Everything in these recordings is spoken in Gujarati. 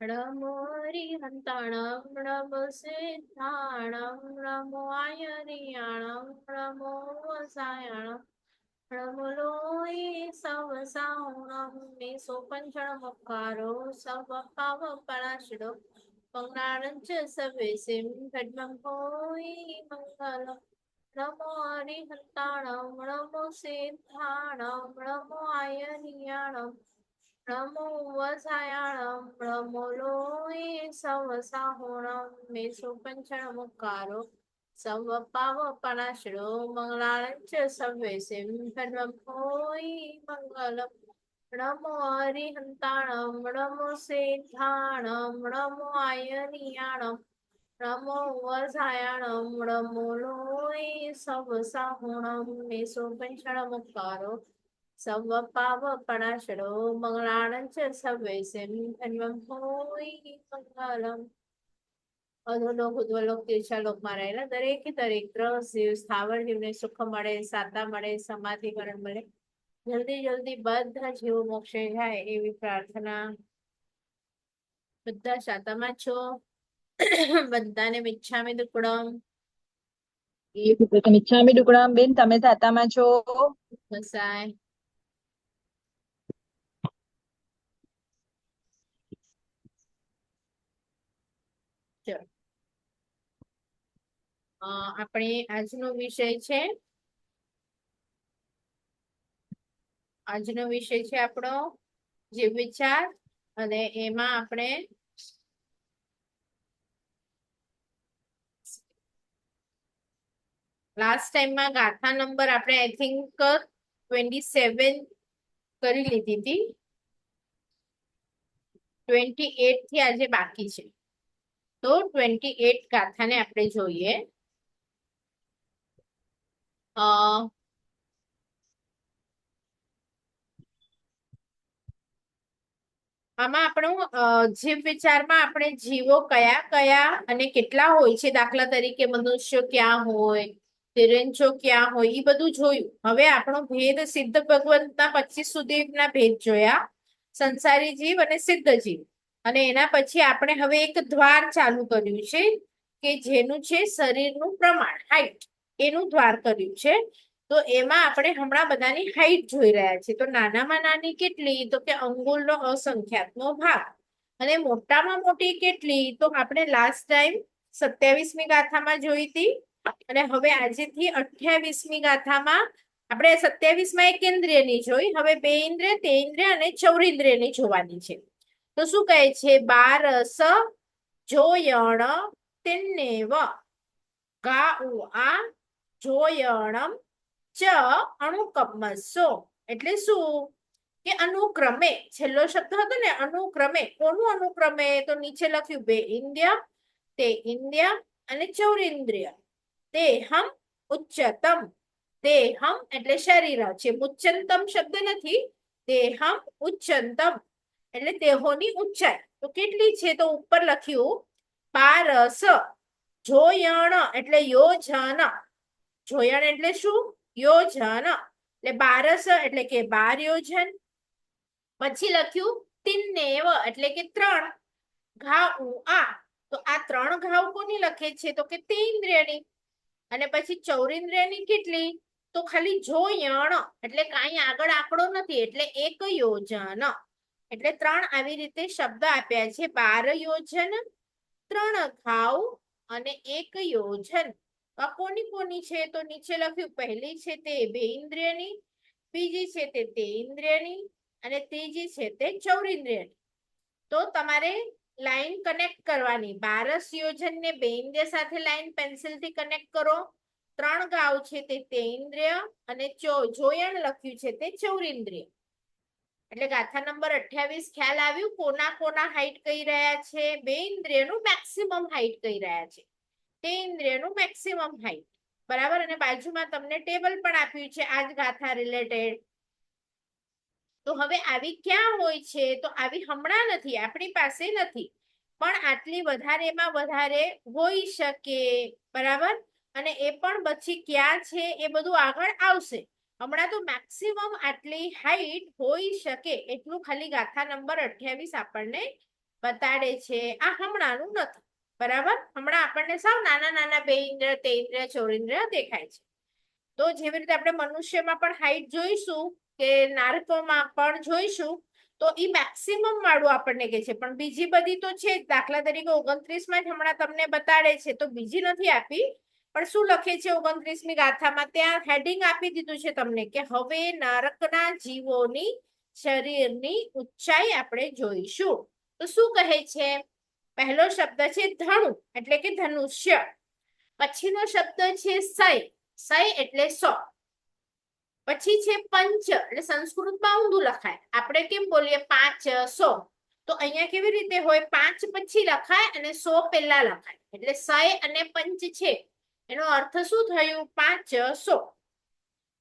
નમો હરિહંતાણમ નમો સિદ્ધાણમ નમો આયરિયાણમ નમો વસાયણમ નમો લોય સવ સાવણમ મેસો પંચણ મકારો સવ પાવ પરાશડો મંગળાણં ચ સવેસિમ ખડ્મં હોય મંગલમ નમો હરિહંતાણમ નમો સિદ્ધાણમ નમો આયરિયાણમ નમો વસાયાણમ નમો લોય સવ સાહોણમ મેસો પંચણ મુકારો સવ પાવ પરાશરો મંગળાણં ચ સવેસિમ સર્વં હોય મંગલમ નમો હરિહંતાણમ નમો સિદ્ધાણમ નમો આયરિયાણમ નમો વસાયાણમ નમો લોય સવ સાહોણમ મેસો પંચણ મુકારો સવ પાવ પરાશરો મંગળાણં ચ સવેસિમ સર્વં હોય મંગલમ અધોલોક ઉદ્વલોક તીર્ષાલોકમાં રહેલા દરેકે દરેક ગ્રહ જીવ સ્થાવર જીવને સુખ મળે, સાતા મળે, સમાધિકરણ મળે, જલ્દી જલ્દી બધા જીવો મોક્ષે જાય એવી પ્રાર્થના. બધા શાતામાં છો? બધાને મિચ્છામી દુક્કડમ. મિચ્છામી ડુકડામ બેન, તમે સાતામાં છો? બસાય. ચલો. આપણે આજનો વિષય છે આપણો જીવ વિચાર, અને એમાં આપણે લાસ્ટ ટાઈમમાં ગાથા નંબર આપણે આઈ થિંક 27 કરી લીધી હતી. 28 થી આજે બાકી છે, તો 28 ગાથાને આપણે જોઈએ. આમાં આપણું જીવ વિચારમાં આપણે જીવો કયા કયા અને કેટલા હોય છે, દાખલા તરીકે મનુષ્ય ક્યાં હોય, તિર્યંચો ક્યાં હોય, એ બધું જોયું. હવે આપણો ભેદ સિદ્ધ ભગવંતના 25 સુધીના ભેદ જોયા, સંસારી જીવ અને સિદ્ધ જીવ. અને એના પછી આપણે હવે એક દ્વાર ચાલુ કર્યું છે કે જેનું છે શરીરનું પ્રમાણ, હાઈટ, એનું દ્વાર કર્યું છે. તો એમાં આપણે હમણાં બધાની હાઈટ જોઈ રહ્યા છીએ. તો નાનામાં નાની કેટલી? તો કે અંગુલનો અસંખ્યાતનો ભાગ. અને મોટામાં મોટી કેટલી? તો આપણે લાસ્ટ ટાઈમ 27મી ગાથામાં જોઈ હતી, અને હવે આજેથી 28મી ગાથામાં આપણે 27માં એકેન્દ્રિયની જોઈ, હવે 2 ઇન્દ્રિય, 3 ઇન્દ્રિય અને 4 ઇન્દ્રિયની જોવાની છે. તો શું કહે છે? 12 જોયણ તેન્નેવ ગા ઉ આ જોયણમ ચ અણુકમ્મસો. એટલે શું? કે અનુક્રમે, છેલ્લો શબ્દ હતો ને અનુક્રમે. કોનું અનુક્રમે? તો નીચે લખ્યું 2 ઇન્દ્રિય, તે ઇન્દ્રિય અને 4 ઇન્દ્રિય. તેહમ ઉચ્ચતમ. તેહમ એટલે શરીર છે, ઉચ્ચતમ શબ્દ નથી. તેહમ ઉચ્ચતમ એટલે દેહોની ઊંચાઈ. તો કેટલી છે? તો ઉપર લખ્યું 12 જોયણ એટલે યોજન. જોયણ એટલે શું? યોજન. એટલે 12 એટલે કે 12 યોજન. પછી લખ્યું તિન્નેવ એટલે કે 3 ઘા ઉ આ. તો આ 3 ઘાવ કોની લખે છે? તો કે તે ઇન્દ્રિયની. અને પછી 4 ઇન્દ્રિયની કેટલી? તો ખાલી જોયણ એટલે કાંઈ આગળ આંકડો નથી, એટલે એક યોજન. એટલે 3 આવી રીતે શબ્દ આપ્યા છે. 12 યોજન, 3 ઘાવ અને 1 યોજન. આ કોની કોની છે? તો નીચે લખ્યું પહેલી છે તે 2 ઇન્દ્રિયની, બીજી છે તે ઇન્દ્રિયની, અને ત્રીજી છે તે 4 ઇન્દ્રિયની. તો તમારે લાઈન કનેક્ટ કરવાની. 12 યોજન ને 2 ઇન્દ્રિય સાથે લાઈન પેન્સિલથી કનેક્ટ કરો. 3 ગાવ છે તે ઇન્દ્રિય, અને જોયણ લખ્યું છે તે 4 ઇન્દ્રિય. એટલે ગાથા નંબર 28 ખ્યાલ આવ્યું? કોના કોના હાઈટ કહી રહ્યા છે? 2 ઇન્દ્રિયનું મેક્સિમમ હાઈટ કહી રહ્યા છે, તે ઇન્દ્રિયનું મેક્સિમમ હાઈટ. બરાબર. અને બાજુમાં તમને ટેબલ પણ આપ્યું છે આજ ગાથા રિલેટેડ. તો હવે આવી ક્યાં હોય છે? તો આવી હમણાં નથી, આપણી પાસે નથી, પણ આટલી વધારેમાં વધારે હોઈ શકે. બરાબર. અને એ પણ પછી ક્યાં છે એ બધું આગળ આવશે. હમણાં તો મેક્સિમમ આટલી હાઈટ હોઈ શકે એટલું ખાલી ગાથા નંબર 28 આપણને બતાડે છે. આ હમણાંનું નથી, બરાબર. હમણાં આપણને સાવ નાના નાના બે ઇન્દ્રિય, તે ઇન્દ્રિય, ચોરેન્દ્રિય દેખાય છે. તો જેવી રીતે આપણે મનુષ્યમાં પણ હાઈટ જોઈશું કે નારકોમાં પણ જોઈશું, તો ઈ મેક્સિમમ વાળું આપણને કે છે. પણ બીજી બધી તો છે જ. દાખલા તરીકે 29માં જ હમણાં તમને બતાડે છે, તો બીજી નથી આપી. પણ શું લખે છે 29મી ગાથામાં? ત્યાં હેડિંગ આપી દીધું છે તમને કે હવે નરકના જીવોની શરીરની ઊંચાઈ આપણે જોઈશું. તો શું કહે છે? પહેલો શબ્દ છે ધણુ, એટલે કે ધનુષ્ય. પછીનો શબ્દ છે સય, સય એટલે 100. પછી છે પંચ, એટલે સંસ્કૃતમાં ઊંધું લખાય. આપણે કેમ બોલીએ 500, તો અહીંયા કેવી રીતે હોય? 5 પછી લખાય અને 100 પહેલા લખાય. એટલે સય અને પંચ છે, એનો અર્થ શું થયું? 500.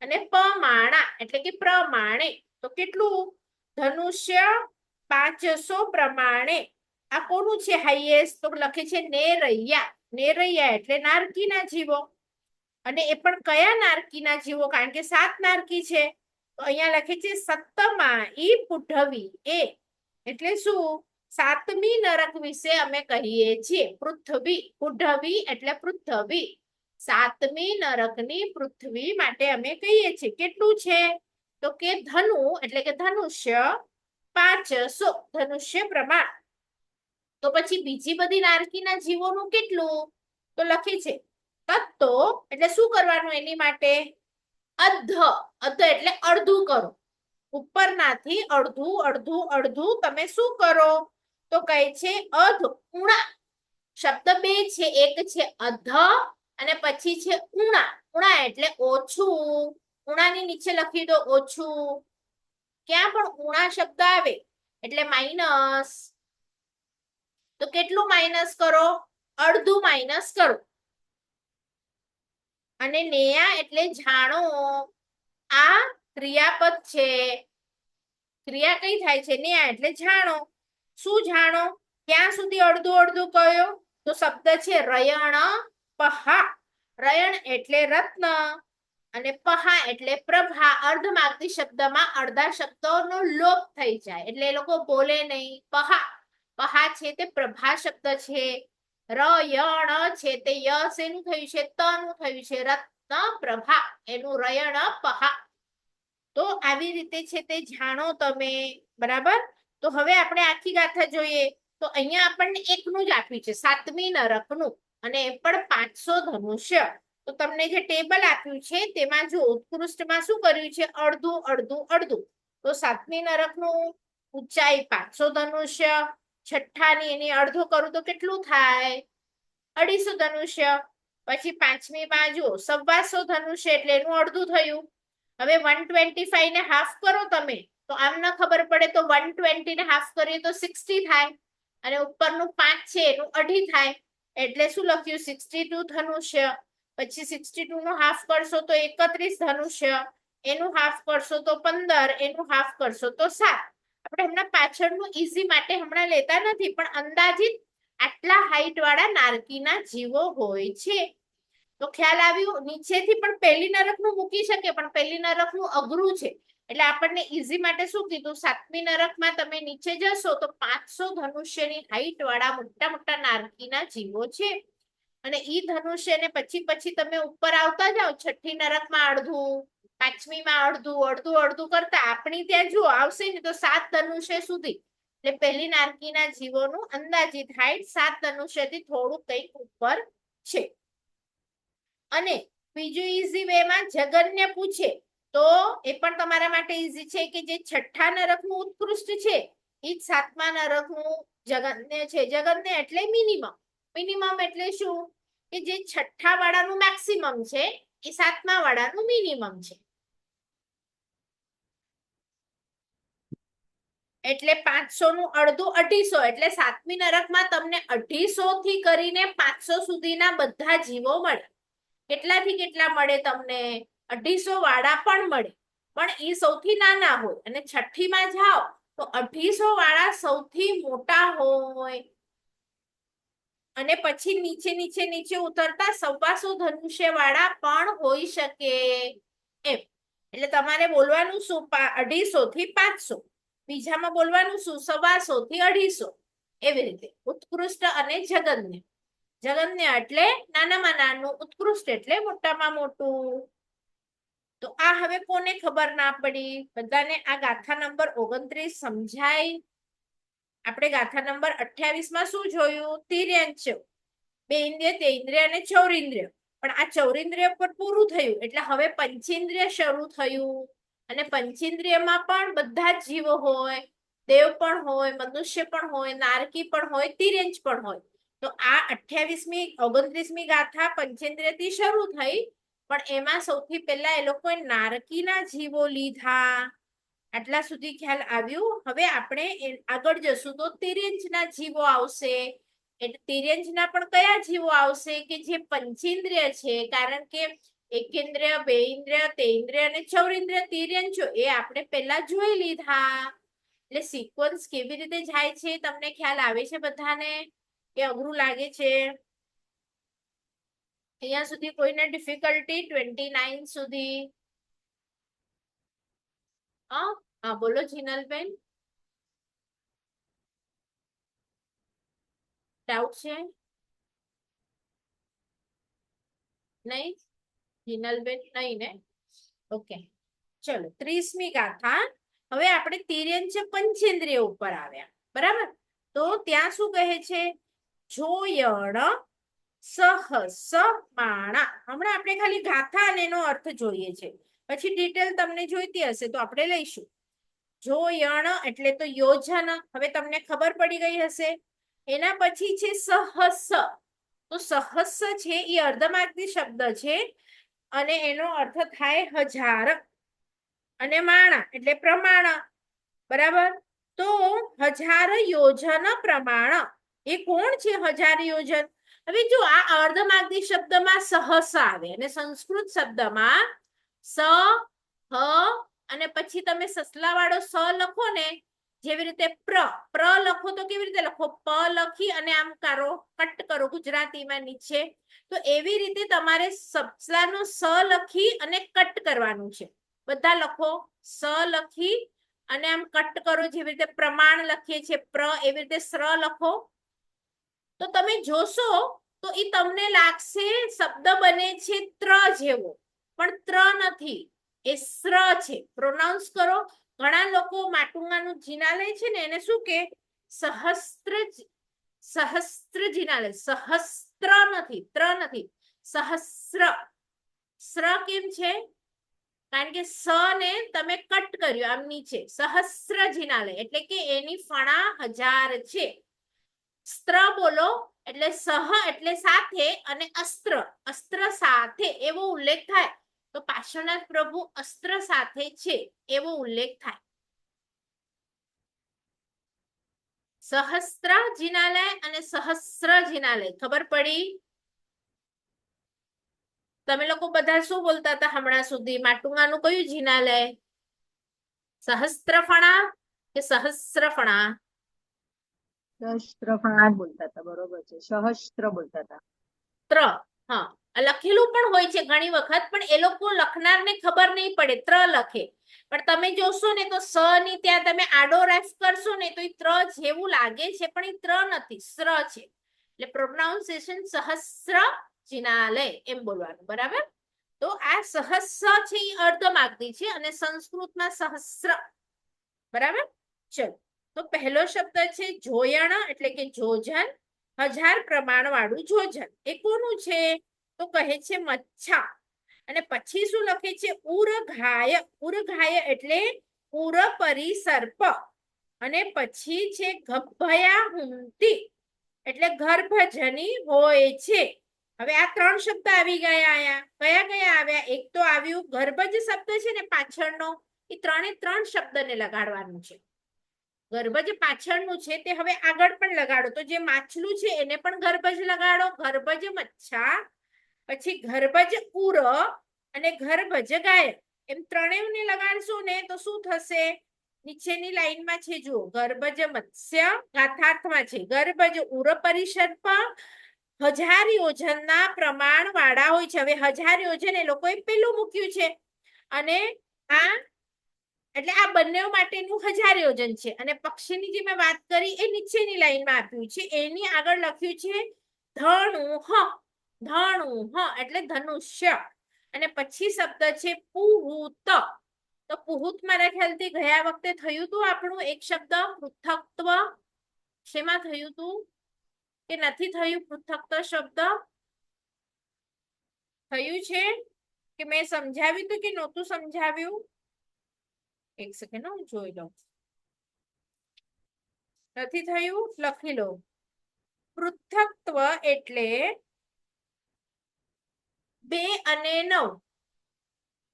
અને પમાણા એટલે કે પ્રમાણે. તો કેટલું? ધનુષ્ય 500 પ્રમાણે. આ કોનું છે હાઈએસ્ટ? તો લખે છે નેરૈયા. નેરૈયા એટલે નારકીના જીવો. અને એ પણ કયા નારકીના જીવો? કારણ કે 7 નારકી છે. તો અહીંયા લખે છે સપ્તમાઈ પુઢવી એ, એટલે શું? 7મી નરક વિશે અમે કહીએ છીએ. પૃથ્વી, પુઢવી એટલે પૃથ્વી. 7મી નરકની પૃથ્વી માટે અમે કહીએ છીએ. કેટલું છે? તો કે ધનુ એટલે કે ધનુષ્ય 500, ધનુષ્ય પ્રમાણ. તો પછી બીજી બધી નારકીના જીવોનું કેટલું? તો લખે છે તત્તો, એટલે શું કરવાનું એની માટે? અધ, અધ એટલે અડધું કરો. ઉપરનાથી અડધું અડધું અડધું તમે શું કરો? તો કહે છે અધ ઉણા. શબ્દ બે છે, એક છે અધ અને પછી છે ઉણા. ઉણા એટલે ઓછું. ઉણાની નીચે લખી દો ઓછું. ક્યાં પણ ઉણા શબ્દ આવે એટલે માઇનસ. તો કેટલું માઇનસ કરો? અડધું માઇનસ કરો. અને નેયા એટલે જાણો. આ ક્રિયાપદ છે. ક્રિયા કઈ થાય છે? નેયા એટલે જાણો. શું જાણો? ક્યાં સુધી અડધું અડધું કયો? તો શબ્દ છે રયણ પહા. રયણ એટલે રત્ન અને પહા એટલે પ્રભા. અર્ધમાગધી શબ્દમાં અડધા શબ્દોનો લોપ થઈ જાય, એટલે એ લોકો બોલે નહીં. પહા, પહા છે તે પ્રભા શબ્દ છે. રયણ છે તે યસ એનું થયું છે, તનું થયું છે. રત્ન પ્રભા એનું રયણ પહા. તો આવી રીતે છે તે જાણો તમે, બરાબર. તો હવે આપણે આખી ગાથા જોઈએ. તો અહીંયા આપણને એકનું જ આપ્યું છે, 7મી નરકનું, અને એ પણ 500 ધનુષ્ય. તો તમને જે ટેબલ આપ્યું છે તેમાં જો ઉત્કૃષ્ટમાં શું કર્યું છે? અડધું અડધું અડધું. તો 7મી નરકનું ઊંચાઈ 500 ધનુષ્ય. છઠ્ઠાની એની અડધો કરું તો કેટલું થાય? 250 ધનુષ્ય. પછી 5મી બાજુ 125 ધનુષ્ય, એટલે એનું અડધું થયું. હવે 125 ને હાફ કરો તમે, તો આમ ન ખબર પડે તો 120 ને હાફ કરીએ તો 60 થાય. અને ઉપરનું 5 છે એનું અઢી થાય. એટલે શું લખ્યું? 62 ધનુષ્ય. પછી 62 નું હાફ કરશો તો 31 ધનુષ્ય. એનું હાફ કરશો તો 15, એનું હાફ કરશો તો 7. આપણે હમણાં પાછળનું ઈઝી માટે હમણાં લેતા નથી, પણ અંદાજિત આટલા હાઈટ વાળા નારકીના જીવો હોય છે. તો ખ્યાલ આવ્યું? નીચેથી પણ પહેલી નરકનું મૂકી શકે, પણ પહેલી નરકનું અઘરું છે, એટલે આપણને ઈઝી માટે શું કીધું? 7મી નરકમાં તમે નીચે જશો તો 500 ધનુષ્યની હાઈટ વાળા મોટા મોટા નારકીના જીવો છે. અને ઈ ધનુષ્યને પછી પછી તમે ઉપર આવતા જાઓ. 6ઠ્ઠી નરકમાં અડધું, 5મીમાં અડધું, અડધું અડધું કરતા આપણી ત્યાં જો આવશે ને તો 7 ધનુષ્ય સુધી. એટલે પહેલી નારકીના જીવોનું અંદાજિત હાઈટ 7 ધનુષ્યથી થોડું કંઈક ઉપર છે. અને બીજું ઈઝી વેમાં જગન્ય પૂછે તો એ પણ તમારા માટે ઈઝી છે કે જે 6ઠ્ઠા નરકનું ઉત્કૃષ્ટ છે એ જ 7મા નરકનું જગન્ય છે. જગન્ય એટલે મિનિમમ. મિનિમમ એટલે શું? કે જે 6ઠ્ઠા વાળાનું મેક્સિમમ છે એ 7મા વાળાનું મિનિમમ છે. એટલે 500 નું અડધું 250, એટલે 7મી નરકમાં તમને 250 થી કરીને 500 સુધીના બધા જીવો મળે. કેટલાથી કેટલા મળે તમને? 250 વાળા પણ મળે, પણ એ સૌથી નાના હોય. અને છઠ્ઠીમાં જાઓ તો 250 વાળા સૌથી મોટા હોય. અને પછી નીચે નીચે નીચે ઉતરતા 125 ધનુષ્ય વાળા પણ હોઈ શકે એમ. એટલે તમારે બોલવાનું શું? 250 થી 500. બીજામાં બોલવાનું શું? 125 થી 250. એવી રીતે ઉત્કૃષ્ટ અને જગન્ય. જગન્ય એટલે નાનામાં નાનું, ઉત્કૃષ્ટ એટલે મોટામાં મોટું. તો આ હવે કોને ખબર ના પડી? બધાને આ ગાથા નંબર 29 સમજાય? આપણે ગાથા નંબર 28 માં શું જોયું? તિર્યંચ, બે ઇન્દ્રિય, તે ઇન્દ્રિય અને ચૌરિન્દ્રિય. પણ આ ચૌરિન્દ્રિય પર પૂરું થયું એટલે હવે પંચેન્દ્રિય શરૂ થયું. અને પંચેન્દ્રિયમાં પણ બધા જ જીવો હોય, દેવ પણ હોય, મનુષ્ય પણ હોય, નારકી પણ હોય, તિર્યંચ પણ હોય. તો આ 28મી 29મી ગાથા પંચેન્દ્રિયથી શરૂ થઈ, પણ એમાં સૌથી પહેલા એ લોકોએ નારકીના જીવો લીધા. આટલા સુધી ખ્યાલ આવ્યું? હવે આપણે આગળ જશું તો તિર્યંચના જીવો આવશે. એટલે તિર્યંચના પણ કયા જીવો આવશે? કે જે પંચેન્દ્રિય છે. કારણ કે એકેન્દ્રિય, બે ઇન્દ્રિય, તે ઇન્દ્રિય અને ચૌરિન્દ્રિય તિર્યંચો એ આપણે પહેલા જોઈ લીધા. એટલે સિક્વન્સ કેવી રીતે જાય છે તમને ખ્યાલ આવે છે બધાને? કે અઘરું લાગે છે? અહીંયા સુધી કોઈને ડિફિકલ્ટી? 29 સુધી? હા બોલો જીનલબેન, ડાઉટ છે? નહીં જીનલબેન, નહીં ને? ઓકે, ચલો 30મી ગાથા. હવે આપણે તિર્યંચ પંચેન્દ્રિય ઉપર આવ્યા, બરાબર? તો ત્યાં શું કહે છે? જોયણ સહસ માણા. હમણાં આપણે ખાલી ગાથા અને એનો અર્થ જોઈએ છે, પછી ડિટેલ તમને જોઈતી હશે તો આપણે લઈશું. જોયણ એટલે તો યોજન, હવે તમને ખબર પડી ગઈ હશે. એના પછી છે સહસ. તો સહસ છે એ અર્ધમાર્ગી શબ્દ છે અને એનો અર્થ થાય 1000. અને માણા એટલે પ્રમાણ, બરાબર? તો 1000 યોજન પ્રમાણ એ કોણ છે? 1000 યોજન. હવે જો આ અર્ધમાર્ગી શબ્દમાં સહસ આવે અને સંસ્કૃત શબ્દમાં સ, હ અને પછી તમે સસલા વાળો સ લખો ને, જેવી રીતે પ્ર લખો તો કેવી રીતે લખો? પ લખી અને આમ કરો, કટ કરો ગુજરાતીમાં નીચે. તો એવી રીતે તમારે સસલાનો સ લખી અને કટ કરવાનું છે. બધા લખો, સ લખી અને આમ કટ કરો, જેવી રીતે પ્રમાણ લખીએ છીએ પ્ર, એવી રીતે સ્ર લખો. તો તમે જોશો તો એ તમને લાગશે શબ્દ બને છે ત્ર જેવો, પણ ત્ર નથી, એ સ્ર છે. પ્રોનાઉન્સ કરો. ઘણા લોકો માટુંગાનું જીનાલય છે ને એને શું કે? સહસ્ત્ર. સહસ્ત્ર જીનાલય. સહસ્ત્ર નથી, ત્ર નથી, સહસ્ર. સ્ર કેમ છે? કારણ કે સ ને તમે કટ કર્યું આમ નીચે. સહસ્ત્ર જીનાલય એટલે કે એની ફણા 1000 છે. સ્ત્ર બોલો એટલે સહ એટલે સાથે અને અસ્ત્ર, અસ્ત્ર સાથે એવો ઉલ્લેખ થાય. તો પાર્શ્વનાથ પ્રભુ અસ્ત્ર સાથે છે એવો ઉલ્લેખ થાય. સહસ્ત્ર જીનાલય અને સહસ્ર જીનાલય ખબર પડી? તમે લોકો બધા શું બોલતા હતા હમણાં સુધી? માટુંગાનું કયું જીનાલય? સહસ્ત્રફણા કે સહસ્રફણા? સહસ્ત્રફણા બોલતા હતા, બરોબર છે. સહસ્ત્ર બોલતા હતા. ત્ર. હા, લખેલું પણ હોય છે ઘણી વખત, પણ એ લોકો લખનારને ખબર નહીં પડે, ત્ર લખે. પણ તમે જોશો ને તો સ ની ત્યાં તમે આડો રેફ કરશો ને તો એ ત્ર જેવું લાગે છે, પણ એ ત્ર નથી, સ્ર છે. એટલે પ્રોનાઉન્સિએશન સહસ્ર જીનાલય એમ બોલવાનું, બરાબર? તો આ સહસ્ર છે એ અર્ધમાર્ગી છે અને સંસ્કૃતમાં સહસ્ર, બરાબર? ચલો, તો પહેલો શબ્દ છે જોયણ એટલે કે જોજન. 1000 પ્રમાણ વાળું જોજન એ કોનું છે? તો કહે છે મચ્છા. અને પછી શું લખે છે? ઉરઘાય. ઉરઘાય એટલે ઉર પરિસર્પ. અને પછી છે ગભયા હુંતી એટલે ગર્ભજની હોય છે. હવે આ 3 શબ્દ આવી ગયા આયા. કયા કયા આવ્યા? એક તો આવ્યું ગર્ભજ શબ્દ છે ને પાછળનો, એ 3 શબ્દને લગાડવાનું છે. ગર્ભજ પાછળનું છે તે હવે આગળ પણ લગાડો. તો જે માછલું છે એને પણ ગર્ભજ લગાડો, ગર્ભજ મચ્છા. પછી ગર્ભજ ઉર અને ગર્ભજ ગાય, એમ ત્રણેયને લગાડશો ને તો શું થશે? નીચેની લાઈનમાં છે જુઓ, ગર્ભજ મત્સ્ય ગાથાર્થમાં છે, ગર્ભજ ઉર પરિસર્પ 1000 યોજનના પ્રમાણ વાળા હોય છે. હવે 1000 યોજન એ લોકોએ પેલું મૂક્યું છે અને આ એટલે આ બંને માટેનું 1000 યોજન છે. અને પક્ષીની જે મેં વાત કરી એ નીચેની લાઈનમાં આપ્યું છે. એની આગળ લખ્યું છે ધણુહ. ધણુહ એટલે ધનુષ્ય. અને પછી શબ્દ છે પુહૂત. તો પુહૂત મારા ખ્યાલથી ગયા વખતે થયું હતું આપણું એક શબ્દ પૃથક્ત્વ. શેમાં થયું હતું કે નથી થયું? પૃથક્ત્વ શબ્દ થયું છે કે મેં સમજાવ્યું હતું કે નહોતું સમજાવ્યું? એક સેકન્ડ હું જોઈ લઉં. નથી થયું? લખી લો. પૃથક્ત્વ એટલે 2 અને 9.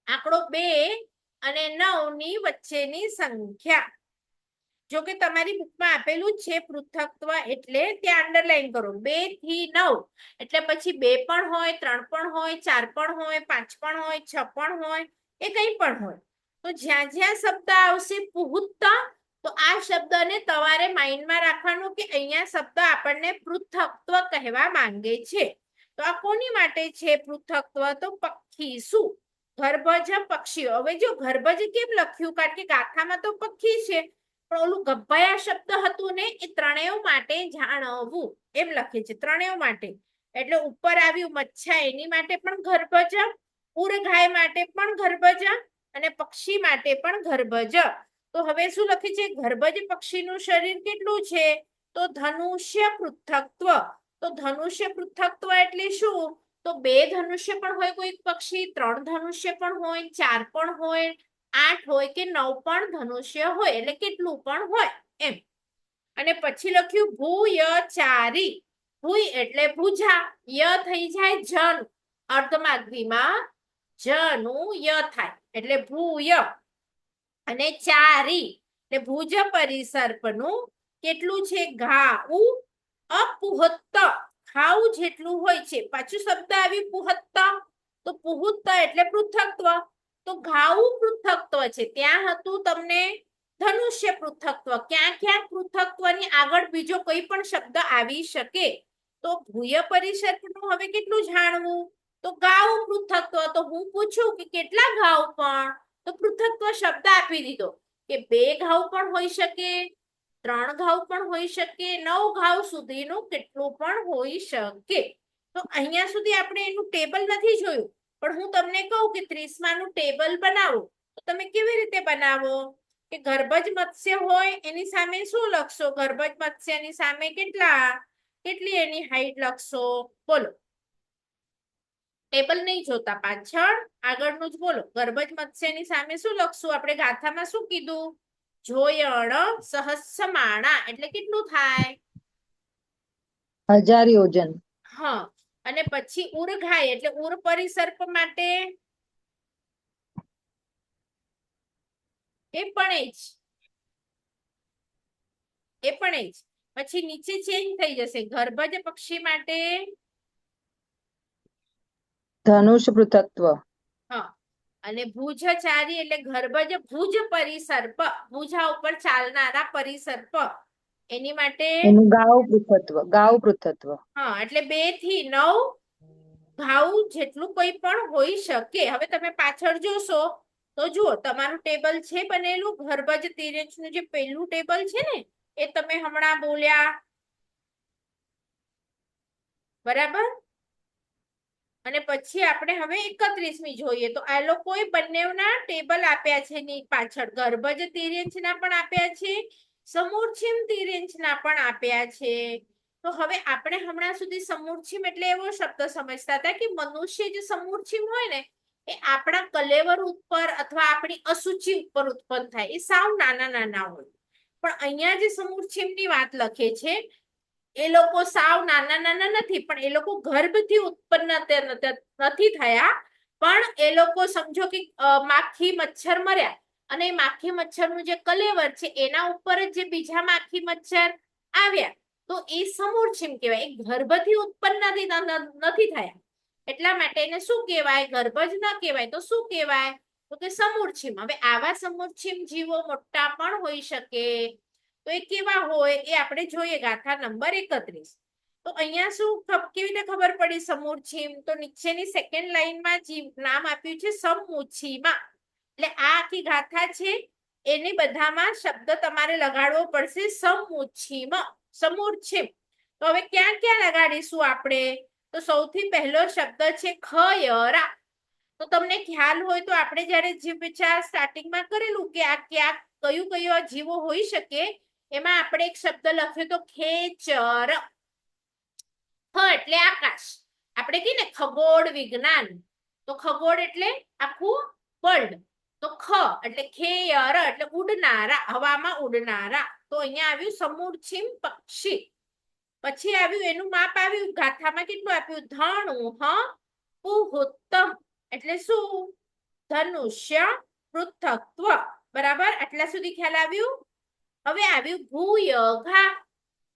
આંકડો 2 અને 9 ની વચ્ચેની સંખ્યા. જો કે તમારી બુકમાં આપેલું જ છે પૃથક્ત્વ એટલે ત્યાં અંડરલાઈન કરો 2 થી 9. એટલે પછી 2 પણ હોય, 3 પણ હોય, 4 પણ હોય, 5 પણ હોય, 6 પણ હોય, એ કંઈ પણ હોય. તો જ્યાં જ્યાં શબ્દ આવશે પુહૂત, તો આ શબ્દને તમારે માઇન્ડમાં રાખવાનું કે અહીંયા શબ્દ આપણને પૃથક્ત્વ કહેવા માંગે છે. તો આ કોની માટે છે પૃથક્ત્વ? તો પક્ષી. શું? ગર્ભજ પક્ષીઓ. હવે જો ગર્ભજ કેમ લખ્યું? કારણ કે ગાથામાં તો પક્ષી છે, પણ ઓલું ગભયા શબ્દ હતું ને, એ ત્રણેય માટે જાણવું એમ લખે છે. ત્રણેય માટે એટલે ઉપર આવ્યું મચ્છા, એની માટે પણ ગર્ભજ, ઉરઘાય માટે પણ ગર્ભજ, અને પક્ષી માટે પણ ગર્ભજ. તો હવે શું લખે છે? ગર્ભજ પક્ષીનું શરીર કેટલું છે? તો ધનુષ્ય પૃથક્ત્વ. તો ધનુષ્ય પૃથક્ત્વ એટલે શું? તો 2 ધનુષ્ય પણ હોય કોઈ પક્ષી, 3 ધનુષ્ય પણ હોય, 4 પણ હોય, 8 હોય કે 9 પણ ધનુષ્ય હોય, એટલે કેટલું પણ હોય એમ. અને પછી લખ્યું ભૂયચારી. ભૂય એટલે ભુજા, ય થઈ જાય જન, અર્ધમાગધીમાં જનું ય થાય એટલે ભૂય. અને ચારી એટલે ભુજ પરિસર્પનું કેટલું છે? ઘાઉ અપુહત્ત. ઘાઉ જેટલું હોય છે. પાછું શબ્દ આવ્યું પુહત્ત. તો પુહત્ત એટલે પૃથક્ત્વ. તો ઘાઉ પૃથક્ત્વ છે. ત્યાં હતું તમને ધનુષ્ય પૃથક્ત્વ. ક્યાં ક્યાં પૃથક્ત્વની આગળ બીજો કોઈ પણ શબ્દ આવી શકે. તો ભૂય પરિસર્પનું હવે કેટલું જાણવું? તો ઘાઉ પૃથક્ત્વ. તો હું પૂછું કે કેટલા ઘાવ? પણ તો પૃથક્ત્વ શબ્દ આપી દીધો કે 2 ઘાવ પણ હોઈ શકે, 3 ઘાવ પણ હોઈ શકે, 9 ઘાવ સુધીનું કેટલું પણ હોઈ શકે. તો અહીંયા સુધી આપણે એનું ટેબલ નથી જોયું, પણ હું તમને કહું કે 30 માનું ટેબલ બનાવો તો તમે કેવી રીતે બનાવો? કે ગર્ભજ મત્સ્ય હોય એની સામે શું લખશો? ગર્ભજ મત્સ્યની સામે કેટલી એની હાઈટ લખશો? બોલો. ટેબલ નહીં જોતા, પાછળ આગળનું જ બોલો. ગર્ભજ મત્સ્યની સામે શું લખશું? આપણે ગાથામાં શું કીધું? જોયણ સહસ્રમાણા એટલે કેટલું થાય? 1000 યોજન. હા. અને પછી ઉરઘાય એટલે ઉર પરિસર્પ માટે એ પણ જ. પછી નીચે ચેન્જ થઈ જશે. ગર્ભજ પક્ષી માટે ધનુષ પૃથક્ત્વ. હા. અને ભુજચારી એટલે ગર્ભજ ભુજ પરિસર્પ, ભુજા ઉપર ચાલનારા પરિસર્પ, એની માટે એનું ગાવ પૃથક્ત્વ. ગાવ પૃથક્ત્વ. હા. એટલે 2 થી 9 ઘાવ જેટલું કોઈ પણ હોઈ શકે. હવે તમે પાછળ જોશો તો જુઓ તમારું ટેબલ છે બનેલું. ગર્ભજ તિર્યંશનું જે પહેલું ટેબલ છે ને, એ તમે હમણાં બોલ્યા, બરાબર. અને પછી આપણે હવે 31મી જોઈએ. તો આ લોકોએ બંનેના ટેબલ આપ્યા છે ની પાછળ. ગર્ભજ તિર્યંશના પણ આપ્યા છે, સમૂરછીમ તિર્યંશના પણ આપ્યા છે. તો હવે આપણે હમણાં સુધી સમૂરછીમ એટલે એવો શબ્દ સમજતા હતા કે મનુષ્ય જે સમૂરછીમ હોય ને, એ આપણા કલેવર ઉપર અથવા આપણી અશુચિ ઉપર ઉત્પન્ન થાય. એ સાવ નાના નાના હોય. પણ અહીંયા જે સમૂરછીમની વાત લખે છે, એ લોકો સાવ નાના નાના નથી, પણ એ લોકો ગર્ભથી ઉત્પન્ન નથી થયા. પણ એ લોકો સમજો કે માખી મચ્છર મર્યા, અને માખી મચ્છરનું જે કલેવર છે એના ઉપર જે બીજા માખી મચ્છર આવ્યા, તો એ સમૂરછીમ કહેવાય. એ ગર્ભથી ઉત્પન્ન નથી થયા. એટલા માટે એને શું કહેવાય? ગર્ભજ ન કહેવાય. તો શું કહેવાય? તો કે સમૂરછીમ. હવે આવા સમૂરછીમ જીવો મોટા પણ હોઈ શકે. તો એ કેવા હોય એ આપણે જોઈએ. ગાથા નંબર 31. તો અહીંયા શું કેવી રીતે ખબર પડી સમૂરછીમ? તો નીચેની સેકન્ડ લાઈનમાં જીવ નામ આપ્યું છે સમૂછીમા. એટલે આ આખી ગાથા છે એની બધામાં શબ્દ તમારે લગાડવો પડશે સમુચ્છીમ સમૂર્છિમ. તો હવે ક્યાં ક્યાં લગાડીશું આપણે? તો સૌથી પહેલો શબ્દ છે ખયરા. તો તમને ખ્યાલ હોય તો આપણે જયારે જીવ વિચાર સ્ટાર્ટિંગમાં કરેલું કે આ ક્યાં કયું જીવો હોઈ શકે, એમાં આપણે એક શબ્દ લખ્યો તો ખેચર. ખ એટલે આકાશ. આપણે કહીએ ને ખગોળ વિજ્ઞાન, તો ખગોળ એટલે આખું વર્લ્ડ. તો ખ એટલે ખેયર એટલે ઉડનારા, હવામાં ઉડનારા. તો અહીંયા આવ્યું સમૂર્છિમ પક્ષી. પછી આવ્યું એનું માપ આવ્યું ગાથામાં કેટલું આપ્યું? ધણું હ પુહુત્તમ એટલે શું? ધનુષ્ય પૃથક્ત્વ. બરાબર, આટલા સુધી ખ્યાલ આવ્યું? હવે આવ્યું ભૂયઘા.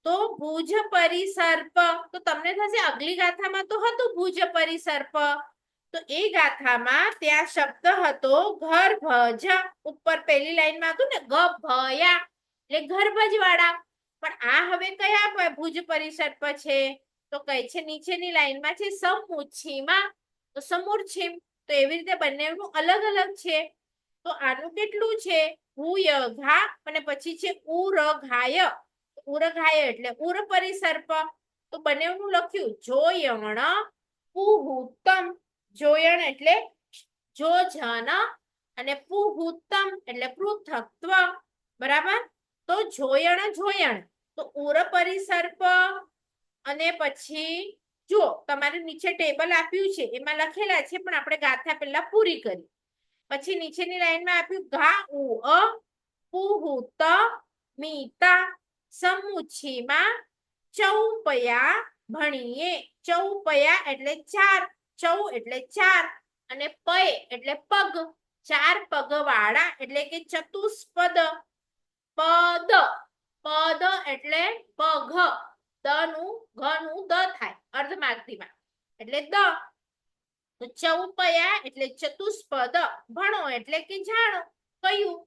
તો ભુજ પરિસર્પ. તો તમને થશે અગલી ગાથામાં તો હતું ભુજ પરિસર્પ, તો એ ગાથામાં ત્યાં શબ્દ હતો ગર્ભજ. ઉપર પહેલી લાઈનમાં હતું ને ગભયા એટલે ગર્ભજ વાળા. પણ આ હવે કયા ભુજ પરિસર્પ છે? તો કહે છે નીચેની લાઈનમાં છે સમુચ્છીમાં, તો સમૂર્છિમ. તો એવી રીતે બંનેનું અલગ અલગ છે. તો આનું કેટલું છે? ભૂયઘા અને પછી છે ઉરઘાય. ઉરઘાય એટલે ઉર પરિસર્પ. તો બંનેનું લખ્યું જોયણ પુહુત્તમ. જોયણ એટલે જોજન અને પુહુત્તમ એટલે પૃથક્ત્વ. બરાબર, તો જોયણ જોયણ તો ઉર પરિસર્પ. અને પછી જો તમારે નીચે ટેબલ આપ્યું છે એમાં લખેલા છે, પણ આપણે ગાથા પહેલા પૂરી કરી. પછી નીચેની લાઈનમાં આપ્યું ઘા ઉ અ પુહુત મીતા સમુચ્છીમાં ચૌપયા ભણીએ. ચૌપયા એટલે ચાર, ચૌ એટલે ચાર અને પય એટલે પગ. ચાર પગ વાળા એટલે કે ચતુષ્પદ. પદ, પદ એટલે પગ. દ નું ઘ નું દ થાય અર્ધમાગધીમાં એટલે દ. તો ચૌપયા એટલે ચતુષ્પદ. ભણો એટલે કે જાણો. કયું?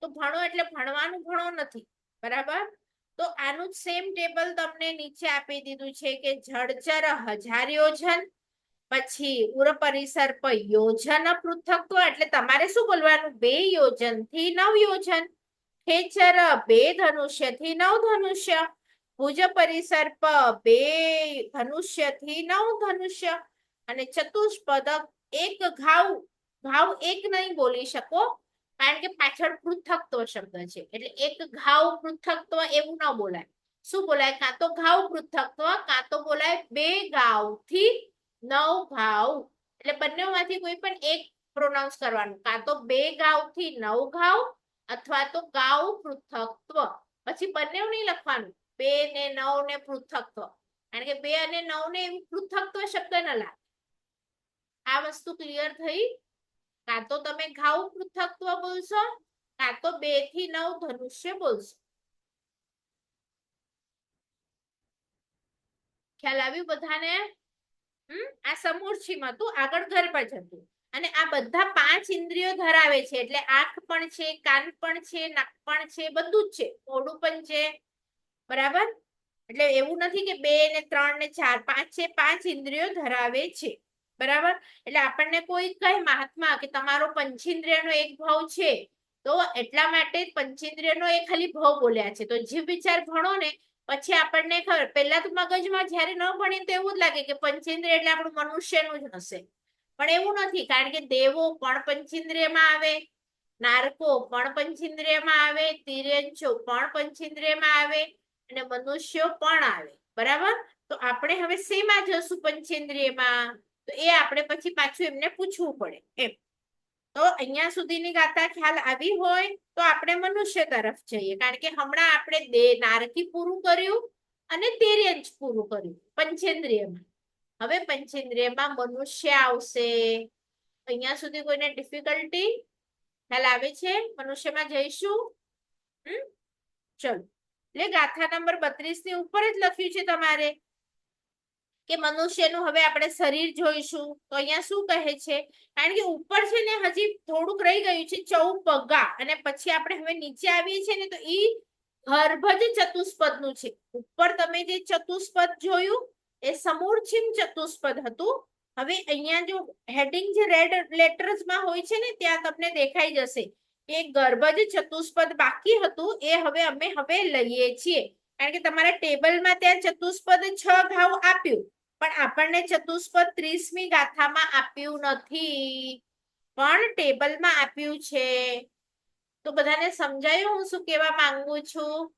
તો ભણો એટલે ભણવાનું ભણો નથી. બરાબર, તો આનું સેમ ટેબલ તમને નીચે આપી દીધું છે કે જળચર 1000 યોજન, પછી ઉર પરિસર્પ યોજન પૃથક્ત્વ એટલે તમારે શું બોલવાનું? 2 યોજન થી 9 યોજન. ખેચર 2 ધનુષ્ય થી 9 ધનુષ્ય. ભુજ પરિસર્પ 2 ધનુષ્ય થી 9 ધનુષ્ય. અને ચતુષ્પદ 1 ઘાવ. ઘાવ એક નહીં બોલી શકો, કારણ કે પાછળ પૃથક્ત્વ શબ્દ છે એટલે એક ઘાવ પૃથક્ત્વ એવું ન બોલાય. શું બોલાય? કાં તો ઘાવ પૃથક્ત્વ, કાં તો બોલાય 2 ગાવ થી 9 ઘાવ. એટલે બંનેમાંથી કોઈ પણ એક પ્રોનાઉન્સ કરવાનું. કાં તો 2 ગાવ થી 9 ઘાવ અથવા તો ગાવ પૃથક્ત્વ. પછી બંને નહીં લખવાનું 2 ને 9 ને પૃથક્ત્વ, કારણ કે 2 અને 9 ને એવું પૃથક્ત્વ શબ્દ ન લાગે. આ વસ્તુ ક્લિયર થઈ? કાં તો તમે ઘાવ પૃથક્ત્વ બોલશો, કાં તો 2 થી 9 ધનુષ્ય બોલશો. ખ્યાલ આવ્યું બધાને? આ સમૂર્છિમ હતું, આગળ ગર્ભજ હતું. અને આ બધા 5 ઇન્દ્રિયો ધરાવે છે એટલે આંખ પણ છે, કાન પણ છે, નાક પણ છે, બધું જ છે, મોઢું પણ છે. બરાબર, એટલે એવું નથી કે 2 ને 3 ને 4, 5 છે. 5 ઇન્દ્રિયો ધરાવે છે. બરાબર, એટલે આપણને કોઈ કહે મહાત્મા કે તમારો પંચેન્દ્રિયનો એક ભાવ છે, તો એટલા માટે પંચેન્દ્રિયનો એ ખાલી ભાવ બોલ્યા છે. તો જીવ વિચાર ભણો ને પછી આપણને ખબર. પહેલા તો મગજમાં જયારે ન ભણીએ તો એવું જ લાગે કે પંચેન્દ્રિય એટલે આપણું મનુષ્યનું જ હશે, પણ એવું નથી. કારણ કે દેવો પણ પંચેન્દ્રિયમાં આવે, નારકો પણ પંચેન્દ્રિયમાં આવે, તિર્યંચો પણ પંચેન્દ્રિયમાં આવે અને મનુષ્યો પણ આવે. બરાબર, તો આપણે હવે શેમાં જશું પંચેન્દ્રિયમાં? તો એ આપણે પછી પાછું એમને પૂછવું પડે એમ. તો અહીંયા સુધીની ગાથા ખ્યાલ આવી હોય તો આપણે મનુષ્ય તરફ જઈએ, કારણ કે હમણાં આપણે નારકી પૂરું કર્યું અને તિર્યંચ પૂરું કર્યું પંચેન્દ્રિયમાં. હવે પંચેન્દ્રિયમાં મનુષ્ય આવશે. અહીંયા સુધી કોઈને ડિફિકલ્ટી ખ્યાલ આવે છે? મનુષ્યમાં જઈશું. ચલો, એટલે ગાથા નંબર 32 ની ઉપર જ લખ્યું છે તમારે કે મનુષ્યનું હવે આપણે શરીર જોઈશું. તો અહીંયા શું કહે છે? કારણ કે ઉપર છે ને હજી થોડુંક રહી ગયું છે ચૌપગા, અને પછી આપણે હવે નીચે આવીએ છીએ ને તો ઈ ગર્ભજ ચતુષ્પદ નું છે. ઉપર તમે જે ચતુષ્પદ જોયું એ સમૂર્છિમ ચતુષ્પદ હતું. હવે અહીંયા જો હેડિંગ જે રેડ લેટર્સમાં હોય છે ને ત્યાં તમને દેખાઈ જશે એ ગર્ભજ ચતુષ્પદ બાકી હતું એ અમે લઈએ છીએ, કારણ કે તમારા ટેબલમાં ત્યાં ચતુષ્પદ 6 ઘાવ આપ્યું, પણ આપણને ચતુષ્પદ 30મી ગાથામાં આપ્યું નથી, પણ ટેબલમાં આપ્યું છે. તો બધાને સમજાયું હું શું કહેવા માંગુ છું?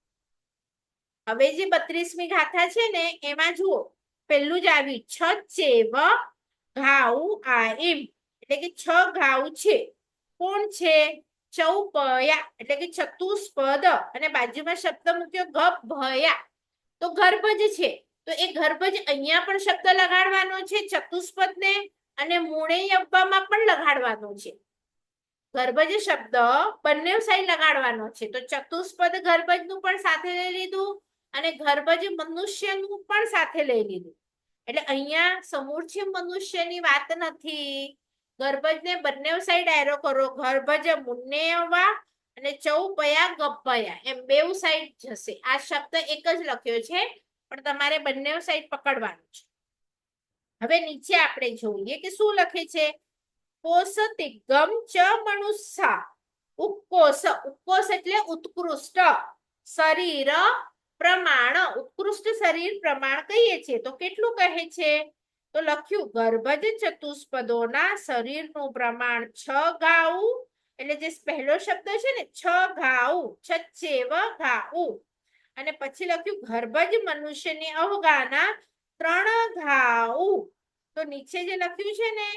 હવે જે 32મી ગાથા છે ને એમાં જુઓ, પેલું જ આવ્યું છચેવ ઘાઉ આઈમ, એટલે કે 6 ઘાવ છે. કોણ છે? ચૌપયા, એટલે કે ચતુષ્પદ, અને બાજુમાં શબ્દ મૂક્યો ગભયા, તો ગર્ભજ છે. તો એ ગર્ભજ અહીંયા પણ શબ્દ લગાડવાનો છે ચતુષ્પદને, અને મૂળે અવ્વામાં પણ લગાડવાનો છે. ગર્ભજ શબ્દ બંને સાઈડ લગાડવાનો છે. તો ચતુષ્પદ ગર્ભજનું પણ સાથે લઈ લીધું, અને ગર્ભજ મનુષ્યનું પણ સાથે લઈ લીધું. એટલે અહીંયા સમૂર્છ મનુષ્યની વાત નથી. ગર્ભજને બંને સાઈડ એરો કરો, ગર્ભજ મુન્ને અવા અને ચૌપયા ગપયા, એમ બેઉ સાઈડ જશે. આ શબ્દ એક જ લખ્યો છે, પણ તમારે બંને સાઈડ પકડવાનું છે. હવે નીચે આપણે જોઈએ કે શું લખે છે. કોષતિગમ ચ મનુષ્યા, ઉત્કોષ, ઉત્કોષ એટલે ઉત્કૃષ્ટ શરીર પ્રમાણ, ઉત્કૃષ્ટ શરીર પ્રમાણ કહીએ છીએ. તો કેટલું કહે છે? તો લખ્યું ગર્ભજ ચતુષ્પદોના શરીરનું પ્રમાણ 6 ઘાઉ, એટલે જે પહેલો શબ્દ છે ને 6 ઘાઉ, છચેવ ઘાઉ, અને પછી લખ્યું ગર્ભજ મનુષ્યની અવગાના 3 ઘાઉ. તો નીચે જે લખ્યું છે ને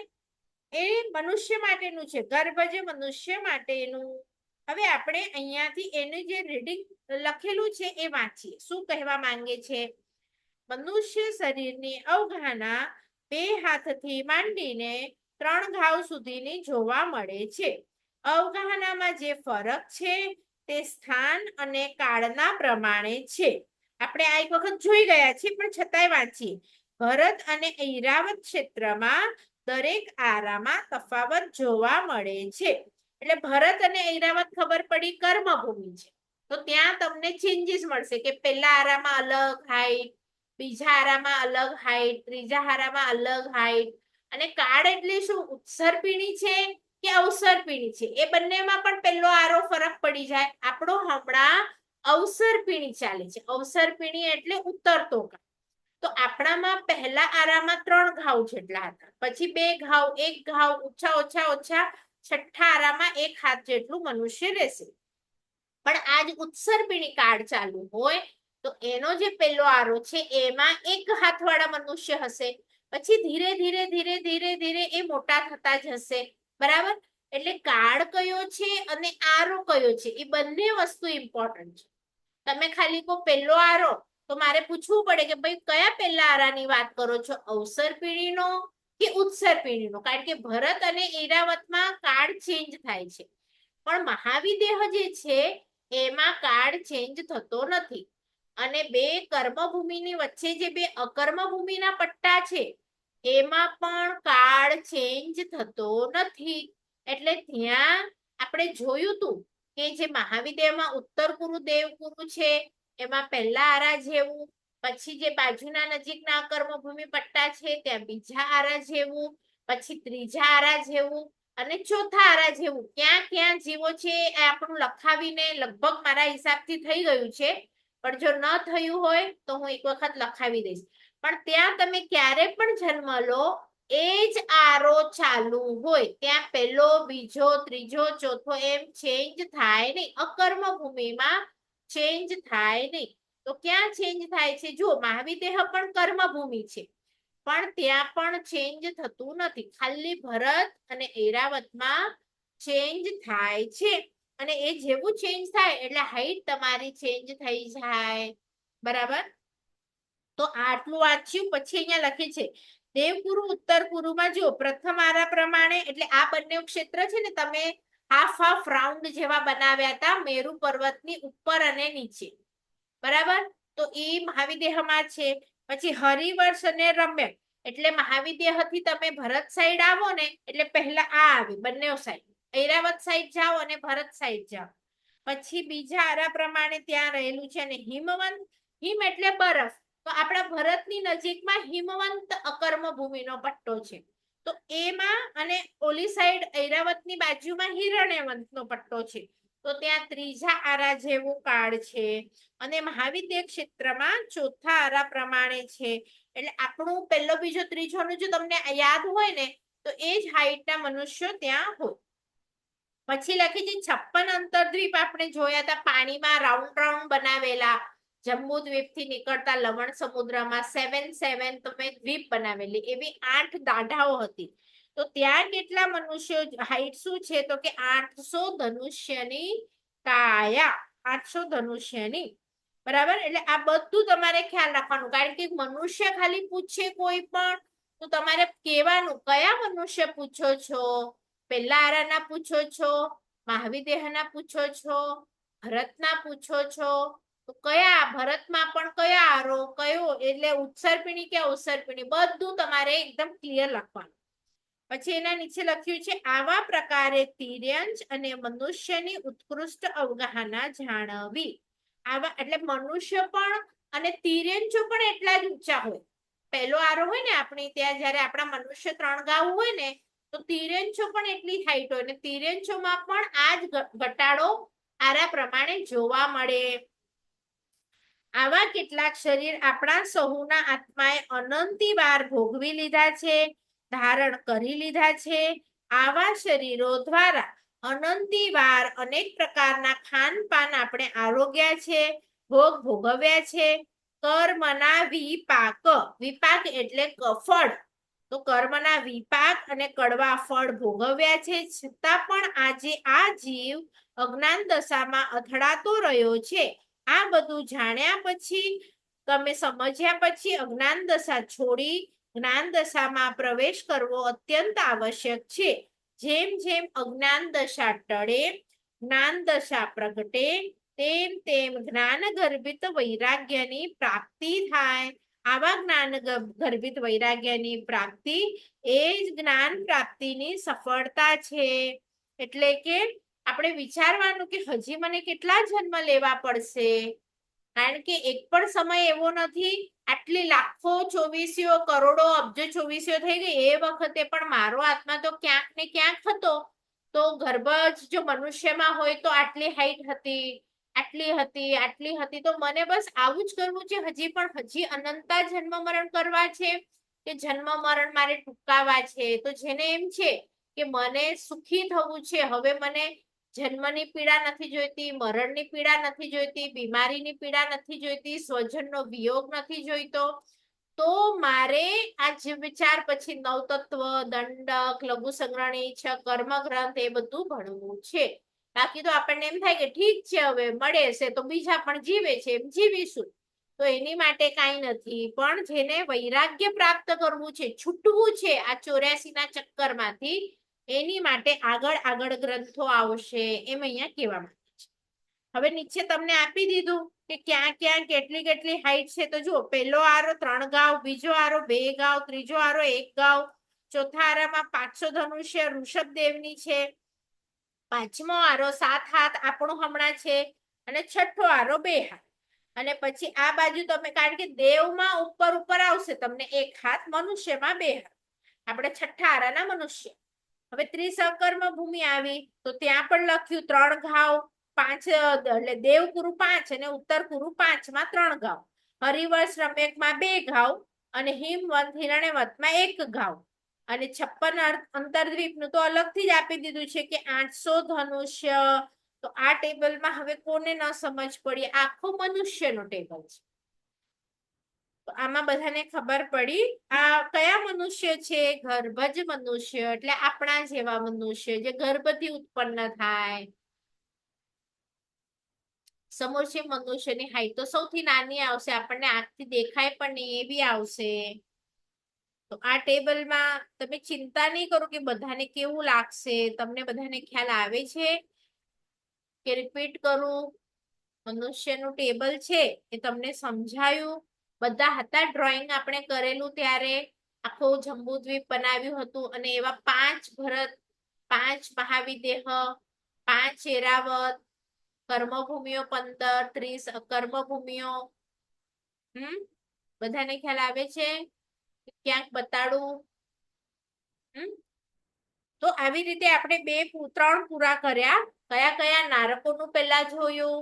એ મનુષ્ય માટેનું છે, ગર્ભજ મનુષ્ય માટેનું. હવે આપણે અહીંયાથી એનું જે રીડિંગ લખેલું છે એ વાંચીએ. શું કહેવા માંગે છે? મનુષ્ય શરીરની અવગાહના 2 હાથથી માંડીને 3 ઘાવ સુધીની જોવા મળે છે. અવગાહનામાં જે ફરક છે તે સ્થાન અને કાળના પ્રમાણે છે. આપણે આ એક વખત જોઈ ગયા છીએ, પણ છતાંય વાંચીએ. ભરત અને ઐરાવત ક્ષેત્રમાં દરેક આરામાં તફાવત જોવા મળે છે. એટલે ભરત અને ઐરાવત ખબર પડી કર્મભૂમિ છે, તો ત્યાં તમને ચેન્જીસ મળશે કે પહેલા આરામાં અલગ હાઈટ, બીજા આરામાં અલગ હાઈટ, ત્રીજા આરામાં અલગ હાઈટ. અને કાળ એટલે શું? ઉત્સર્પિણી છે કે અવસર્પિણી છે, એ બંનેમાં પણ પહેલો આરો ફરક પડી જાય. આપણો હમણાં અવસર્પિણી ચાલે છે. અવસર્પિણી એટલે ઉતરતો કાળ. તો આપણામાં પહેલા આરામાં 3 ઘાવ જેટલા હતા, પછી 2 ઘાવ, 1 ઘાવ, ઓછા છઠ્ઠા આરામાં 1 હાથ જેટલું મનુષ્ય રહેશે. પણ આજ ઉત્સર્પિણી કાળ ચાલુ હોય તો એનો જે પહેલો આરો છે એમાં 1 હાથવાળા મનુષ્ય હશે. પછી ધીરે ધીરે ધીરે ધીરે ધીરે એ મોટા થતા જશે. બરાબર? એટલે કાળ કયો છે અને આરો કયો છે, એ બંને વસ્તુ ઇમ્પોર્ટન્ટ છે. તમે ખાલી કો પહેલો આરો, તો મારે પૂછવું પડે કે ભાઈ કયા પહેલા આરાની વાત કરો છો, અવસર્પિણીનો કે ઉત્સર્પિણીનો? કારણ કે ભરત અને ઐરાવતમાં કાળ ચેન્જ થાય છે, પણ મહાવિદેહ જે છે એમાં કાળ ચેન્જ થતો નથી. અને 2 કર્મભૂમિની વચ્ચે જે 2 અકર્મભૂમિના પટ્ટા છે એમાં પણ કાળ ચેન્જ થતો નથી. એટલે ત્યાં આપણે જોયું તું કે જે મહાવિદેહમાં ઉત્તર કુરુ દેવકુરુ છે એમાં પહેલા આરા જેવું, પછી જે બાજુના નજીકના અકર્મભૂમિ પટ્ટા છે ત્યાં બીજા આરા જેવું, પછી ત્રીજા આરા જેવું, અને ચોથા આરા જેવું. ક્યાં ક્યાં જીવો છે એ આપણું લખાવીને લગભગ મારા હિસાબથી થઈ ગયું છે, પણ જો ન થયું હોય તો હું એક વખત લખાવી દઈશ. પણ ત્યાં તમે ક્યારે પણ જન્મ લો, એ જ આરો ચાલુ હોય, ત્યાં પહેલો, બીજો, ત્રીજો, ચોથો એમ ચેન્જ થાય નહીં. અકર્મ ભૂમિમાં ચેન્જ થાય નહીં. તો ક્યાં ચેન્જ થાય છે? જો મહાવિદેહ પણ કર્મભૂમિ છે, પણ ત્યાં પણ ચેન્જ થતું નથી. ખાલી ભરત અને ઐરાવતમાં ચેન્જ થાય છે. અને એ જેવું ચેન્જ થાય એટલે હાઈટ તમારી ચેન્જ થઈ જાય. બરાબર? તો આટલું વાંચ્યું. પછી અહીંયા લખે છે દેવગુરુ ઉત્તર ગુરુમાં જો પ્રથમ આરા પ્રમાણે, એટલે આ બંને ક્ષેત્ર છે ને તમે હાફ રાઉન્ડ જેવા બનાવ્યા હતા મેરુ પર્વતની ઉપર અને નીચે. બરાબર? તો એ મહાવિદેહમાં છે. પછી હરિવર્ષ અને રમ્ય, એટલે મહાવિદેહથી તમે ભરત સાઈડ આવો ને એટલે પહેલા આ આવે, બંને સાઈડ ઐરાવત સાઈડ જાઓ અને ભરત સાઈડ જાઓ. પછી બીજા આરા પ્રમાણે ત્યાં રહેલું છે. અને હિમવંત, હિમ એટલે બરફ, તો આપણા ભરતની નજીકમાં હિમવંત અકર્મ ભૂમિનો પટ્ટો છે. તો એમાં અને ઓલી સાઈડ ઐરાવતની બાજુમાં હિરણ્યવંતનો પટ્ટો છે. તો ત્યાં ત્રીજા આરા જેવો કાળ છે અને મહાવિદ્ય ક્ષેત્રમાં ચોથા આરા પ્રમાણે છે. એટલે આપણું પહેલો બીજો ત્રીજો નું જો તમને યાદ હોય ને તો એ જ હાઈટના મનુષ્યો ત્યાં હોય. પછી લખી છે 56 અંતરદ્વીપ આપણે જોયા હતા પાણીમાં રાઉન્ડ રાઉન્ડ બનાવેલા જંબુદ્વીપ થી નીકળતા લવણ સમુદ્રમાં 7 તમે દ્વીપ બનાવેલી એવી 8 દાઢાઓ હતી. તો ત્યાં કેટલા મનુષ્યો હાઈટ શું છે તો કે 800 ધનુષ્યની કાયા 800 ધનુષ્યની બરાબર. એટલે આ બધું તમારે ખ્યાલ રાખવાનું કારણ કે મનુષ્ય ખાલી પૂછે કોઈ પણ તો તમારે કહેવાનું કયા મનુષ્ય પૂછો છો, પહેલા આરાના પૂછો છો, મહાવિદેહના પૂછો છો, ભરતના પૂછો છો. તો કયા ભરતમાં પણ કયા આરો કયો એટલે ઉત્સર્પિણી કે અવસર્પિણી બધું તમારે એકદમ ક્લિયર લખવાનું. પછી એના નીચે લખ્યું છે આવા પ્રકારે તિર્યંશ અને મનુષ્યની ઉત્કૃષ્ટ અવગાહના જાણવી. આવા એટલે મનુષ્ય પણ અને તિર્યંશો પણ એટલા જ ઊંચા હોય. પહેલો આરો હોય ને આપણી ત્યાં જયારે આપણા મનુષ્ય 3 ગાઉ હોય ને તો તિર્યંશો પણ એટલી હાઈટ હોય ને તિર્યંશોમાં પણ આ જ ઘટાડો આરા પ્રમાણે જોવા મળે. આવા કેટલાક શરીર આપણા સહુના આત્માએ અનંતી વાર ભોગવી લીધા છે, ધારણ કરી લીધા છે. આવા શરીરો દ્વારા અનંતી વાર અનેક પ્રકારના ખાનપાન આપણે આરોગ્યા છે, ભોગ ભોગવ્યા છે. કર્મના વિપાક, વિપાક એટલે ફળ. તો કર્મના વિપાક અને કડવા ફળ ભોગવ્યા છે છતાં પણ આજે આ જીવ અજ્ઞાન દશામાં અથડાતો રહ્યો છે. આ બધું જાણ્યા પછી તમે સમજ્યા પછી અજ્ઞાન દશા છોડી જ્ઞાન દશામાં પ્રવેશ કરવો અત્યંત આવશ્યક છે. જેમ જેમ અજ્ઞાન દશા ટળે જ્ઞાન દશા પ્રગટે તેમ તેમ જ્ઞાન ગર્ભિત વૈરાગ્યની પ્રાપ્તિ થાય. આવા જ્ઞાન ગર્ભિત વૈરાગ્યની પ્રાપ્તિ એ જ જ્ઞાન પ્રાપ્તિની સફળતા છે. એટલે કે આપણે વિચારવાનું કે હજી મને કેટલા જન્મ લેવા પડશે કારણ કે એક પણ સમય એવો નથી આટલી લાખો ચોવીસીઓ કરોડો અબજો ચોવીસીઓ થઈ ગઈ એ વખતે પણ મારો આત્મા તો ક્યાંક ને ક્યાંક હતો. તો ગર્ભ જ જો મનુષ્યમાં હોય તો આટલી હાઈટ હતી, આટલી હતી, આટલી હતી. તો મને બસ આવું જ કરવું છે હજી પણ હજી અનંતા જન્મ મરણ કરવા છે કે જન્મ મરણ મારે ટૂંકાવા છે. તો જેને એમ છે કે મને સુખી થવું છે, હવે મને જન્મની પીડા નથી જોઈતી, મરણની પીડા નથી જોઈતી, બીમારીની પીડા નથી જોઈતી, સ્વજનનો વિયોગ નથી જોઈતો, તો મારે આ જીવ વિચાર પછી નવતત્વ, દંડક, લઘુ સંગ્રહણી, 6 કર્મ ગ્રંથ એ બધું ભણવું છે. બાકી તો આપણને એમ થાય કે ઠીક છે હવે મળે છે તો બીજા પણ જીવે છે એમ જીવીશું. તો એની માટે કાંઈ નથી. પણ જેને વૈરાગ્ય પ્રાપ્ત કરવું છે, છૂટવું છે આ 84 ના ચક્કરમાંથી, એની માટે આગળ આગળ ગ્રંથો આવશે એમ અહીંયા કહેવામાં આવે છે. હવે નીચે તમને આપી દીધું કે ક્યાં ક્યાં કેટલી કેટલી હાઈટ છે. તો જુઓ પહેલો આરો 3 ગાઉ, બીજો આરો 2 ગાઉ, ત્રીજો આરો 1 ગાઉ, ચોથા આરામાં 500 ધનુષ્ય ઋષભદેવની છે, પાંચમો આરો 7 હાથ આપણો હમણાં છે અને છઠ્ઠો આરો 2 હાથ. અને પછી આ બાજુ તમે કારણ કે દેવમાં ઉપર ઉપર આવશે તમને 1 હાથ, મનુષ્યમાં 2 હાથ. આપણે છઠ્ઠા આરાના મનુષ્ય. હવે ત્રિસકર્મ ભૂમિ આવી તો ત્યાં પણ લખ્યું 3 ઘાવ, 5 એટલે દેવકુરુ 5 અને ઉત્તર કુરુ 5 માં 3 ઘાવ, હરિવર્ષ રમ્યકમાં 2 ઘાવ અને હિમવંત હિરણ્યવંતમાં 1 ઘાવ. અને 56 અંતરદ્વીપનું તો અલગથી જ આપી દીધું છે કે 800 ધનુષ્ય. તો આ ટેબલમાં હવે કોને ન સમજ પડી, આખો મનુષ્યનો ટેબલ છે. તો આમાં બધાને ખબર પડી આ કયા મનુષ્ય છે, ગર્ભજ મનુષ્ય એટલે આપણા જેવા મનુષ્ય જે ગર્ભથી ઉત્પન્ન થાય. સમોચ્ચ મનુષ્યની હાઈટ તો સૌથી નાની આવશે, આપણને આંખથી દેખાય પણ નહીં એવી આવશે. તો આ ટેબલમાં તમે ચિંતા નહીં કરો કે બધાને કેવું લાગશે, તમને બધાને ખ્યાલ આવે છે કે રિપીટ કરું. મનુષ્યનું ટેબલ છે એ તમને સમજાયું. બધા હતા ડ્રોઈંગ આપણે કરેલું ત્યારે આખું જંબુદ્વીપ બનાવ્યું હતું અને એવા 5 ભરત, 5 મહાવિદેહ, 5 એરાવત, કર્મભૂમિઓ 15, 30 અકર્મભૂમિઓ. બધાને ખ્યાલ આવે છે? ક્યાંક બતાડું? હમ તો આવી રીતે આપણે 3 પૂરા કર્યા. કયા કયા? નારકોનું પહેલા જોયું,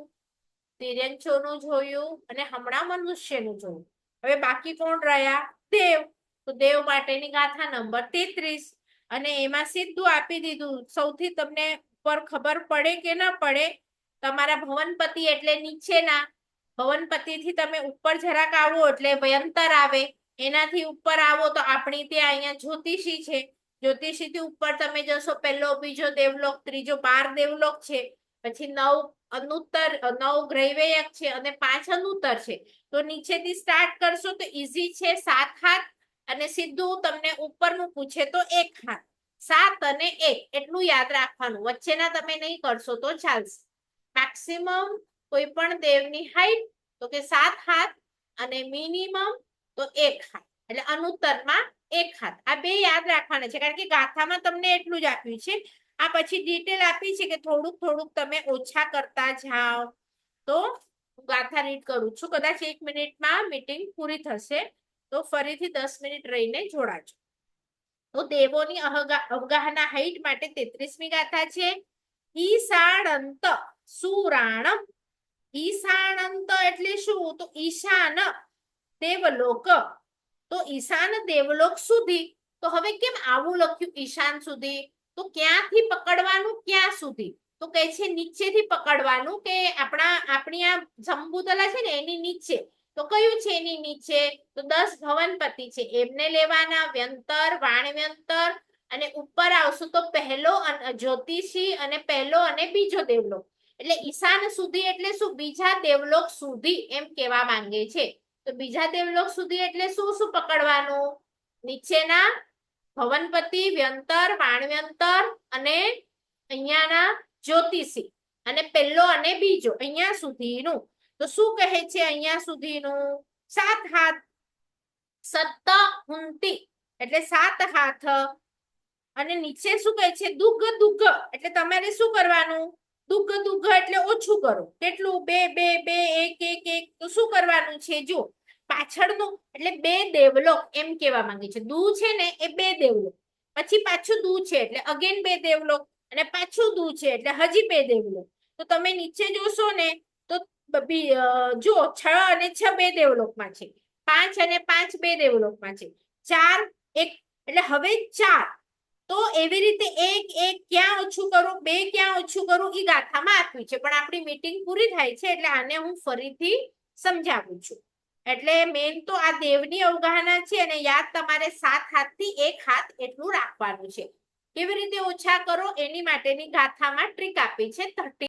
તિર્યંચોનું જોયું અને હમણાં મનુષ્યનું જોયું. હવે બાકી કોણ રહ્યા? દેવ. તો દેવ માટેની ગાથા નંબર 33 અને એમાં સીધું આપી દીધું. સૌથી તમને પર ખબર પડે કે ના પડે, તમારા ભવનપતિ એટલે નીચેના, ભવનપતિ થી તમે ઉપર જરાક આવો એટલે વ્યંતર આવે, એનાથી ઉપર આવો તો આપણી ત્યાં અહીંયા જ્યોતિષી છે, જ્યોતિષી થી ઉપર તમે જશો, પહેલો બીજો દેવલોક, ત્રીજો 12 દેવલોક છે, પછી 9 અનુત્તર, 9 ગ્રૈવેયક છે અને 5 અનુત્તર છે. તો નીચેથી સ્ટાર્ટ કરશો તો ઈઝી છે, 7 હાથ અને સીધું તમને ઉપરનું પૂછે તો 1 હાથ. 7 અને 1 એટલું યાદ રાખવાનું, વચ્ચેના તમે નહીં કરશો તો ચાલશે. મેક્સિમમ કોઈ પણ દેવની હાઈટ તો કે 7 હાથ અને મિનિમમ તો 1 હાથ, એટલે અનુત્તરમાં 1 હાથ. આ બે યાદ રાખવાના છે, કારણ કે ગાથામાં તમને એટલું જ આપ્યું છે. આ પછી ડિટેલ આપી છે કે થોડુંક થોડુંક તમે ઓછા કરતા જાઓ. તો ગાથા રીડ કરું છું, કદાચ 1 મિનિટમાં મીટિંગ પૂરી થશે, તો ફરીથી 10 મિનિટ રહીને જોડાજો. તો દેવોની અવગાહના હાઈટ માટે 33મી ગાથા છે. ઈશાણંત સુરાણમ. ઈશાણંત એટલે શું? તો ઈશાન દેવલોક. તો ઈશાન દેવલોક સુધી. તો હવે કેમ આવું લખ્યું ઈશાન સુધી? તો ક્યાંથી પકડવાનું ક્યાં સુધી? તો કહે છે નીચેથી પકડવાનું, કે આપણી આ જંબુતલા છે ને એની નીચે. તો કયું છે એની નીચે? તો 10 ભવનપતિ છે, એમને લેવાના, વ્યંતર, વાણવ્યંતર, અને ઉપર આવશું તો પહેલો જ્યોતિષી અને પહેલો અને બીજો દેવલોક. એટલે ઈશાન સુધી એટલે શું? બીજા દેવલોક સુધી એમ કેવા માંગે છે. તો બીજા દેવલોક સુધી એટલે શું શું પકડવાનું? નીચેના ભવનપતિ, વ્યંતર, વાણવ્યંતર અને અહીંયાના જ્યોતિષી અને પહેલો અને બીજો અહીંયા સુધીનું. તો શું કહે છે અહીંયા સુધીનું? 7 હાથ. સત્ત હુંતી એટલે 7 હાથ. અને નીચે શું કહે છે? દુગ્ગ દુગ્ગ એટલે તમારે શું કરવાનું? દુગ્ગ દુગ્ગ એટલે ઓછું કરો. કેટલું? 2 2 2 1 1 1. તો શું કરવાનું છે? જો પાછળનું એટલે 2 દેવલોક એમ કેવા માંગે છે. દુ છે ને એ 2 દેવલોક, પછી પાછું દુ છે એટલે અગેન 2 દેવલોક, અને પાછું દુ છે એટલે હજી 2 દેવલોક. તો તમે નીચે જોશો ને તો જો 6 અને 6 2 દેવલોકમાં છે, 5 અને 5 2 દેવલોકમાં છે, 4 1 એટલે હવે 4. તો એવી રીતે 1 1 ક્યાં ઓછું કરું, 2 ક્યાં ઓછું કરું, એ ગાથામાં આપ્યું છે. પણ આપણી મીટિંગ પૂરી થાય છે એટલે આને હું ફરીથી સમજાવું છું. એટલે મેન તો આ દેવની અવગાહના છે અને યાદ તમારે 7 હાથથી 1 હાથ એટલું રાખવાનું છે. કેવી રીતે ઓછા કરો એની માટેની ગાથામાં ટ્રીક આપી છે. 30